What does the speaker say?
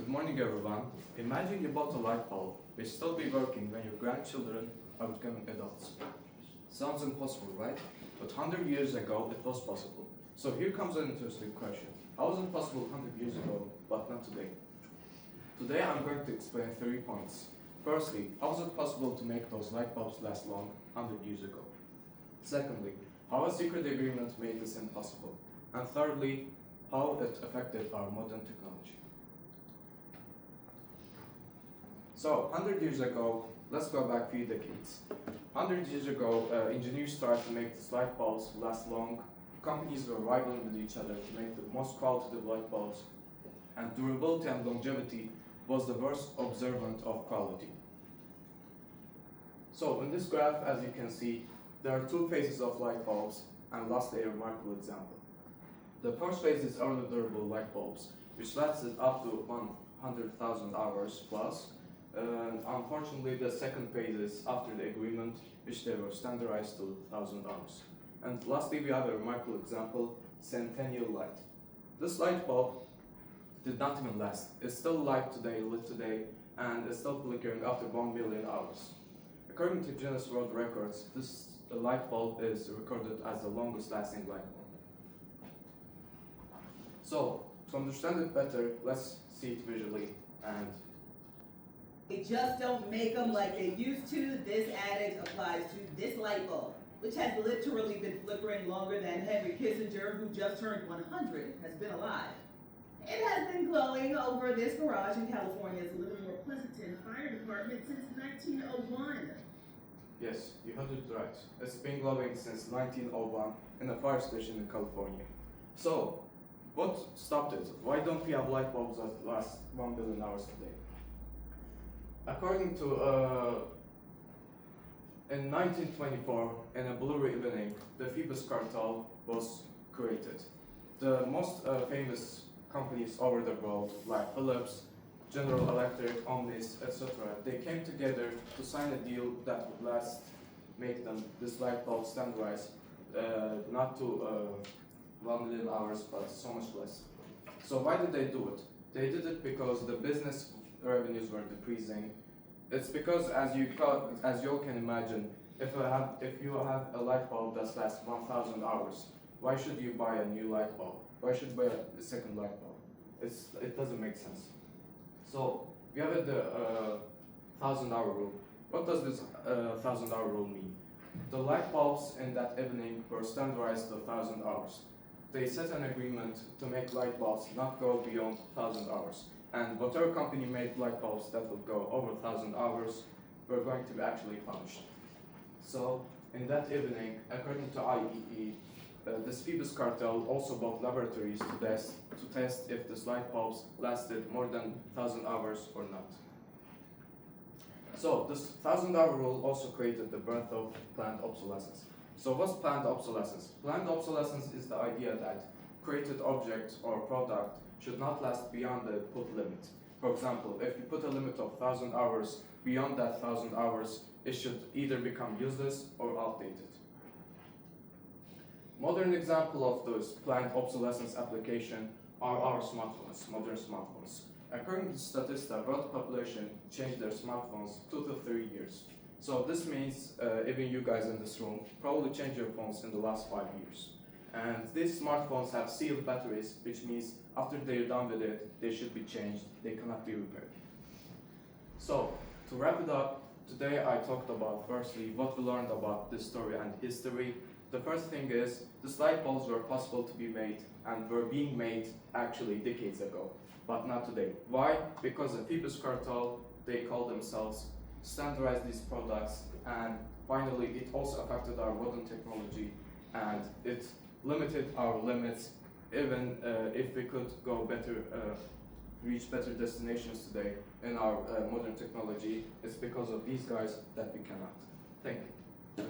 Good morning, everyone. Imagine you bought a light bulb, which still be working when your grandchildren are becoming adults. Sounds impossible, right? But 100 years ago, it was possible. So here comes an interesting question. How was it possible 100 years ago, but not today? Today, I'm going to explain 3 points. Firstly, how was it possible to make those light bulbs last long 100 years ago? Secondly, how a secret agreement made this impossible? And thirdly, how it affected our modern technology. So, 100 years ago, let's go back a few decades. 100 years ago, engineers started to make these light bulbs last long. Companies were rivaling with each other to make the most qualitative light bulbs, and durability and longevity was the worst observant of quality. So, in this graph, as you can see, there are 2 phases of light bulbs, and lastly, a remarkable example. The first phase is early durable light bulbs, which lasted up to 100,000 hours plus. Unfortunately, the second phase is after the agreement, which they were standardized to 1,000 hours. And lastly, we have a remarkable example, Centennial Light. This light bulb did not even last. It's still lit today, and it's still flickering after 1 million hours. According to Guinness World Records, this light bulb is recorded as the longest lasting light bulb. So, to understand it better, let's see it visually. And They just don't make them like they used to. This adage applies to this light bulb, which has literally been flickering longer than Henry Kissinger, who just turned 100, has been alive. It has been glowing over this garage in California's Livermore Pleasanton Fire Department since 1901. yes, you heard it right. It's been glowing since 1901 in a fire station in California. So, what stopped it? Why don't we have light bulbs that last 1 billion hours today? According to, in 1924, in a blurry evening, the Phoebus cartel was created. The most famous companies over the world, like Philips, General Electric, Omnis, etc., they came together to sign a deal that would make them this light bulb standardized, not to 1 million hours, but so much less. So why did they do it? They did it because the business revenues were decreasing. It's because, as you all can imagine, if you have a light bulb that lasts 1,000 hours, why should you buy a new light bulb? Why should you buy a second light bulb? It doesn't make sense. So we have the 1,000-hour rule. What does this 1,000-hour rule mean? The light bulbs in that evening were standardized to 1,000 hours. They set an agreement to make light bulbs not go beyond 1,000 hours. And whatever company made light bulbs that would go over 1,000 hours were going to be actually punished. So, in that evening, according to IEE, this Phoebus cartel also bought laboratories to test if these light bulbs lasted more than 1,000 hours or not. So, this 1,000-hour rule also created the birth of planned obsolescence. So what's planned obsolescence? Planned obsolescence is the idea that created object or product should not last beyond the put limit. For example, if you put a limit of 1,000 hours, beyond that 1,000 hours, it should either become useless or outdated. Modern example of this planned obsolescence application are our smartphones, modern smartphones. According to Statista, world population changed their smartphones 2 to 3 years. So this means even you guys in this room probably changed your phones in the last 5 years. And these smartphones have sealed batteries, which means after they're done with it, they should be changed, they cannot be repaired. So, to wrap it up, today I talked about firstly what we learned about this story and history. The first thing is, these light bulbs were possible to be made and were being made actually decades ago, but not today. Why? Because the Phoebus cartel, they call themselves, standardized these products, and finally it also affected our modern technology, and it limited our limits. Even if we could go better, reach better destinations today in our modern technology, it's because of these guys that we cannot. Thank you.